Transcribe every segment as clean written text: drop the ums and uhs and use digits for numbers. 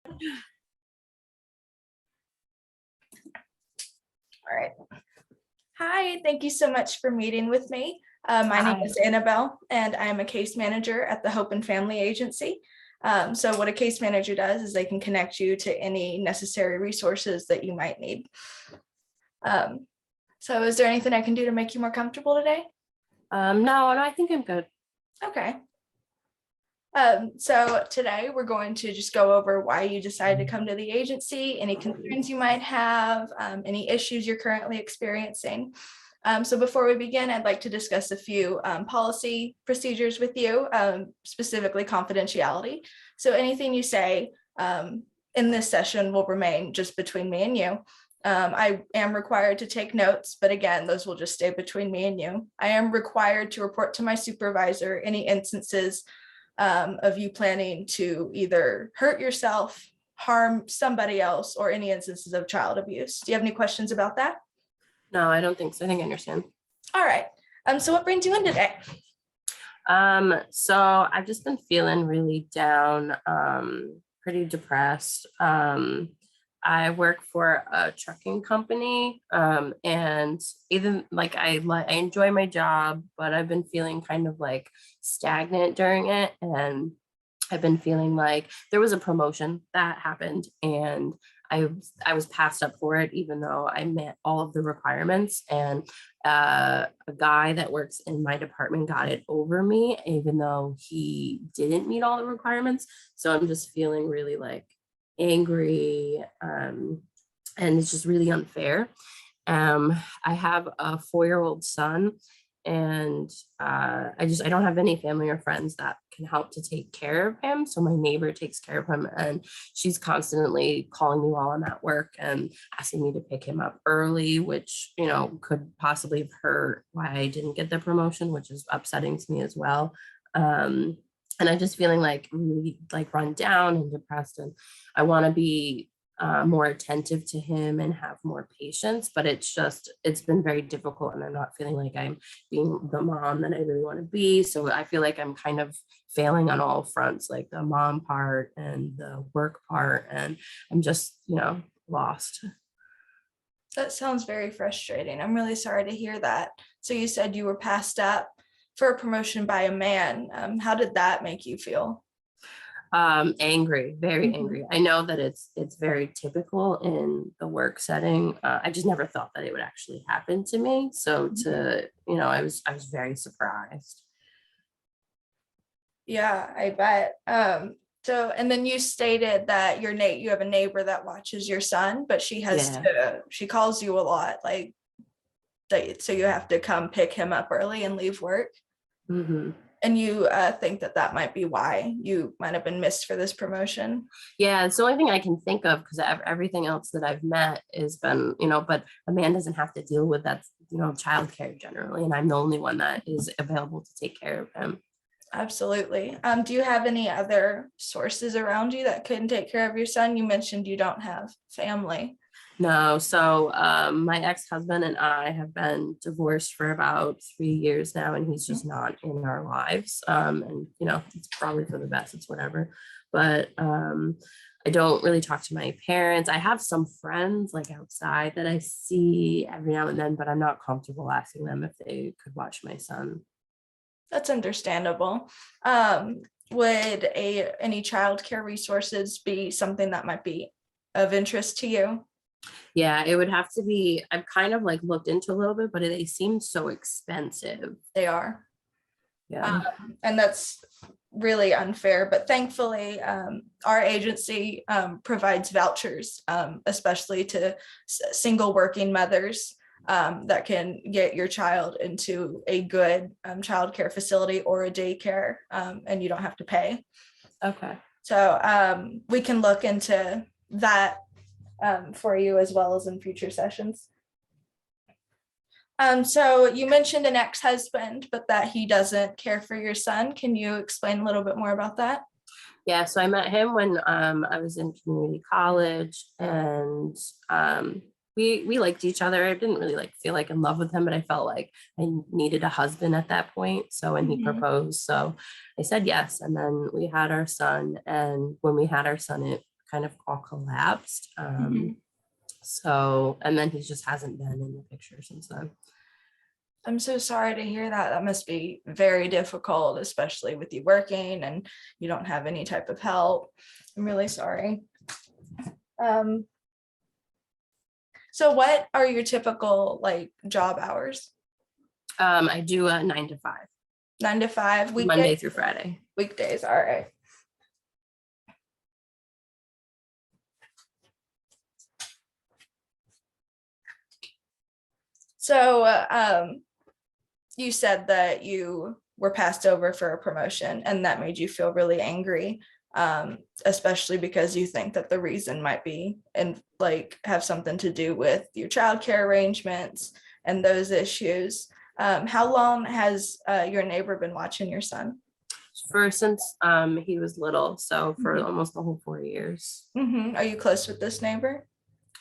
All right. Hi, thank you so much for meeting with me. My name Hi. is Annabelle, and I'm a case manager at the Hope and Family Agency. So what a case manager does is they can connect you to any necessary resources that you might need. So is there anything I can do to make you more comfortable today? No, I think I'm good. Okay. So today we're going to just go over why you decided to come to the agency, any concerns you might have, any issues you're currently experiencing. So before we begin, I'd like to discuss a few policy procedures with you, specifically confidentiality. So anything you say in this session will remain just between me and you. I am required to take notes, but again, those will just stay between me and you. I am required to report to my supervisor any instances of you planning to either hurt yourself, harm somebody else, or any instances of child abuse. Do you have any questions about that? No, I don't think so. I think I understand. All right. So what brings you in today? So I've just been feeling really down, pretty depressed. I work for a trucking company, and even like I enjoy my job, but I've been feeling kind of like stagnant during it, and I've been feeling like there was a promotion that happened, and I was passed up for it, even though I met all of the requirements. And a guy that works in my department got it over me, even though he didn't meet all the requirements. So I'm just feeling really like angry, and it's just really unfair. I have a 4-year-old son, and I don't have any family or friends that can help to take care of him. So my neighbor takes care of him, and she's constantly calling me while I'm at work and asking me to pick him up early, which, could possibly have hurt why I didn't get the promotion, which is upsetting to me as well. And I'm just feeling like really like run down and depressed, and I want to be more attentive to him and have more patience, but it's been very difficult, and I'm not feeling like I'm being the mom that I really want to be. So I feel like I'm kind of failing on all fronts, like the mom part and the work part, and I'm just, lost. That sounds very frustrating. I'm really sorry to hear that. So you said you were passed up for a promotion by a man. How did that make you feel? Angry, very angry. I know that it's very typical in the work setting. I just never thought that it would actually happen to me. So I was very surprised. Yeah, I bet. So, and then you stated that you have a neighbor that watches your son, but Yeah. she calls you a lot, like that, so you have to come pick him up early and leave work. Hmm. And you think that that might be why you might have been missed for this promotion. Yeah, it's the only thing I can think of, because everything else that I've met has been, but a man doesn't have to deal with that, childcare generally, and I'm the only one that is available to take care of him. Absolutely. Do you have any other sources around you that couldn't take care of your son? You mentioned you don't have family. No, so my ex-husband and I have been divorced for about 3 years now, and he's just not in our lives. And it's probably for the best. It's whatever. But I don't really talk to my parents. I have some friends like outside that I see every now and then, but I'm not comfortable asking them if they could watch my son. That's understandable. Would any childcare resources be something that might be of interest to you? Yeah, it would have to be. I've kind of like looked into a little bit, but they seem so expensive. They are. Yeah. And that's really unfair. But thankfully, our agency provides vouchers, especially to single working mothers that can get your child into a good childcare facility or a daycare, and you don't have to pay. Okay. So we can look into that for you as well as in future sessions. So you mentioned an ex-husband, but that he doesn't care for your son. Can you explain a little bit more about that? Yeah, so I met him when I was in community college, and we liked each other. I didn't really like feel like in love with him, but I felt like I needed a husband at that point. So when he proposed, so I said yes, and then we had our son. And when we had our son, it kind of all collapsed. Mhm. So, and then he just hasn't been in the picture since then. I'm so sorry to hear that. That must be very difficult, especially with you working and you don't have any type of help. I'm really sorry. Um, so what are your typical like job hours? I do a 9 to 5, 9 to 5, Monday weekdays, through Friday. weekdays. All right. So you said that you were passed over for a promotion and that made you feel really angry, especially because you think that the reason might be and like have something to do with your childcare arrangements and those issues. How long has your neighbor been watching your son? For since he was little, so for Mhm. almost the whole 4 years. Are you close with this neighbor?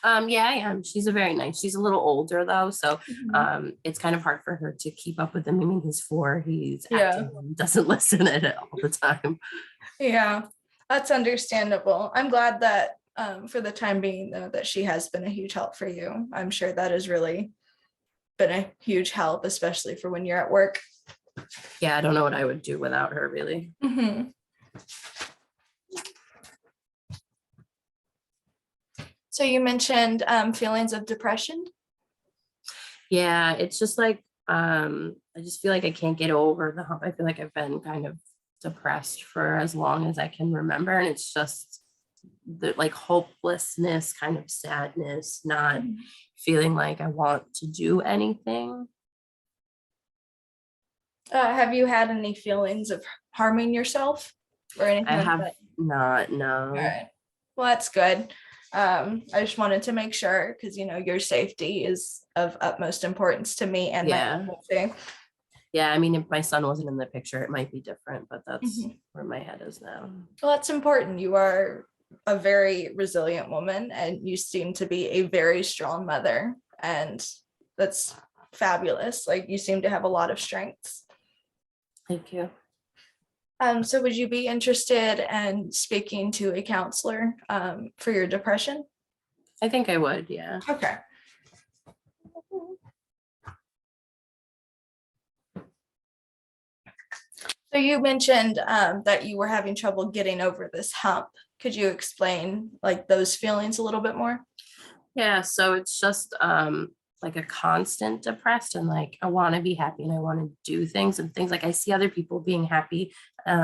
Yeah, I am. She's a very nice. She's a little older though, so Mhm. it's kind of hard for her to keep up with him. I mean, he's 4, he's Yeah. acting and doesn't listen at it all the time. Yeah, that's understandable. I'm glad that for the time being, though, that she has been a huge help for you. I'm sure that has really been a huge help, especially for when you're at work. Yeah, I don't know what I would do without her really. Mhm. So you mentioned feelings of depression. Yeah, it's just like I just feel like I can't get over the hump. I feel like I've been kind of depressed for as long as I can remember. And it's just the like hopelessness, kind of sadness, not Mhm. feeling like I want to do anything. Have you had any feelings of harming yourself or I anything like have that? not, All no. right. Well, that's good. I just wanted to make sure because your safety is of utmost importance to me and my Yeah. family. Yeah. I mean, if my son wasn't in the picture, it might be different, but that's Mhm. where my head is now. Well, that's important. You are a very resilient woman and you seem to be a very strong mother. And that's fabulous. Like you seem to have a lot of strengths. Thank you. So would you be interested in speaking to a counselor for your depression? I think I would. Yeah. Okay. So you mentioned that you were having trouble getting over this hump. Could you explain like those feelings a little bit more? Yeah, so it's just like a constant depressed and like I want to be happy and I want to do things and things like I see other people being happy,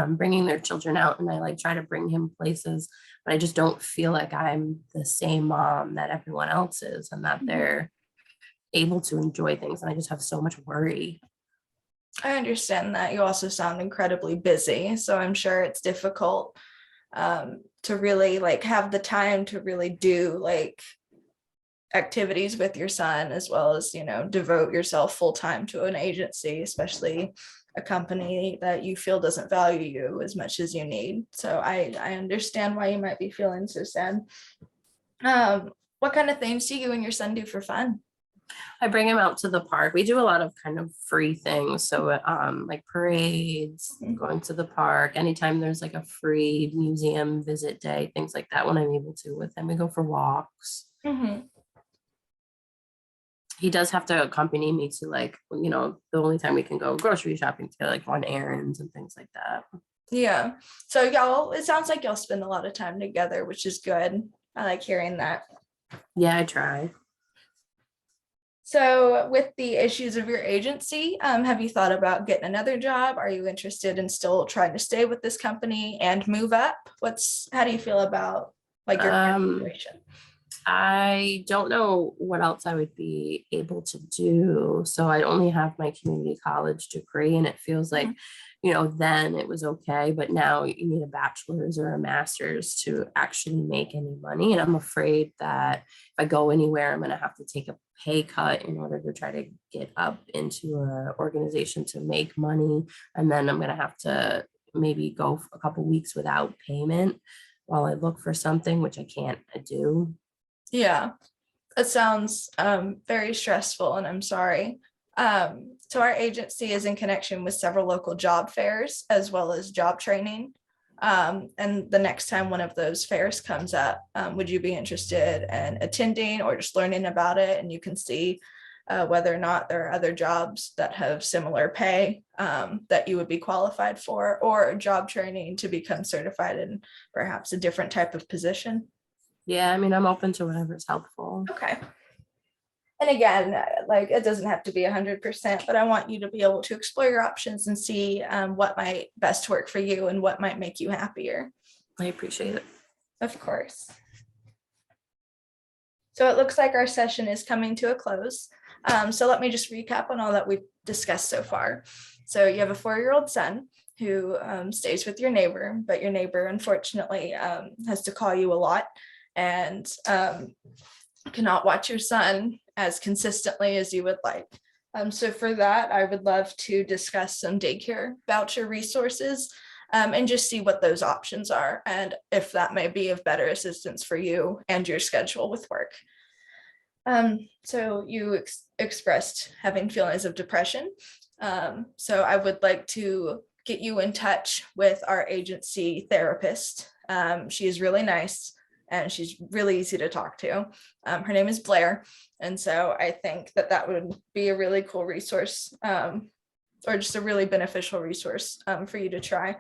bringing their children out and I like try to bring him places, but I just don't feel like I'm the same mom that everyone else is and that Mhm. they're able to enjoy things and I just have so much worry. I understand that. You also sound incredibly busy, so I'm sure it's difficult to really like have the time to really do like activities with your son as well as devote yourself full time to an agency, especially a company that you feel doesn't value you as much as you need. So I understand why you might be feeling so sad. What kind of things do you and your son do for fun? I bring him out to the park. We do a lot of kind of free things. So like parades, going to the park, anytime there's like a free museum visit day, things like that when I'm able to with him. We go for walks. Mhm. He does have to accompany me to like, the only time we can go grocery shopping together, like on errands and things like that. Yeah. So y'all, it sounds like y'all spend a lot of time together, which is good. I like hearing that. Yeah, I try. So with the issues of your agency, have you thought about getting another job? Are you interested in still trying to stay with this company and move up? How do you feel about like your current Um, situation? I don't know what else I would be able to do. So I only have my community college degree, and it feels like, Mhm. then it was okay, but now you need a bachelor's or a master's to actually make any money. And I'm afraid that if I go anywhere, I'm going to have to take a pay cut in order to try to get up into an organization to make money. And then I'm going to have to maybe go for a couple weeks without payment while I look for something, which I can't do. Yeah, it sounds very stressful, and I'm sorry. So our agency is in connection with several local job fairs as well as job training. And the next time one of those fairs comes up, would you be interested in attending or just learning about it? And you can see whether or not there are other jobs that have similar pay that you would be qualified for, or job training to become certified in perhaps a different type of position. Yeah, I mean, I'm open to whatever's helpful. Okay. And again, like it doesn't have to be 100%, but I want you to be able to explore your options and see what might best work for you and what might make you happier. I appreciate it. Of course. So it looks like our session is coming to a close. So let me just recap on all that we've discussed so far. So you have a 4-year-old son who stays with your neighbor, but your neighbor unfortunately has to call you a lot and cannot watch your son as consistently as you would like. So for that, I would love to discuss some daycare voucher resources and just see what those options are and if that may be of better assistance for you and your schedule with work. So you expressed having feelings of depression. So I would like to get you in touch with our agency therapist. She is really nice and she's really easy to talk to. Her name is Blair. And so I think that that would be a really cool resource or just a really beneficial resource for you to try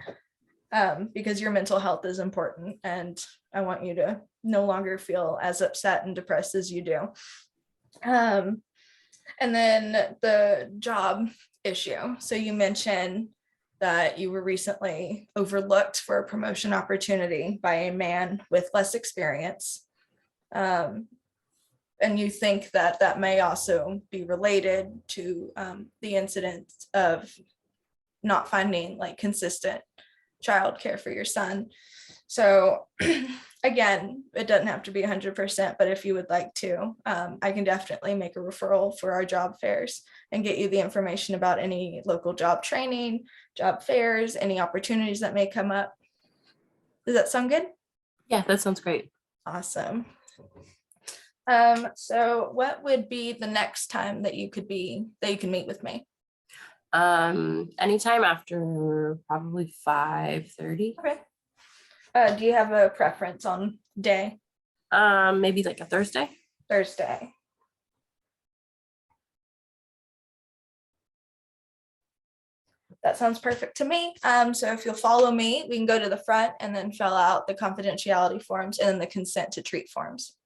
because your mental health is important and I want you to no longer feel as upset and depressed as you do. And then the job issue. So you mentioned that you were recently overlooked for a promotion opportunity by a man with less experience. And you think that that may also be related to the incident of not finding like consistent childcare for your son. So again, it doesn't have to be 100%, but if you would like to, I can definitely make a referral for our job fairs and get you the information about any local job training, job fairs, any opportunities that may come up. Does that sound good? Yeah, that sounds great. Awesome. So what would be the next time that you can meet with me? Anytime after probably 5:30. Okay. Do you have a preference on day? Maybe like a Thursday. Thursday. That sounds perfect to me. So if you'll follow me, we can go to the front and then fill out the confidentiality forms and then the consent to treat forms.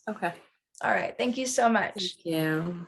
Okay. All right. Thank you so much. Thank you.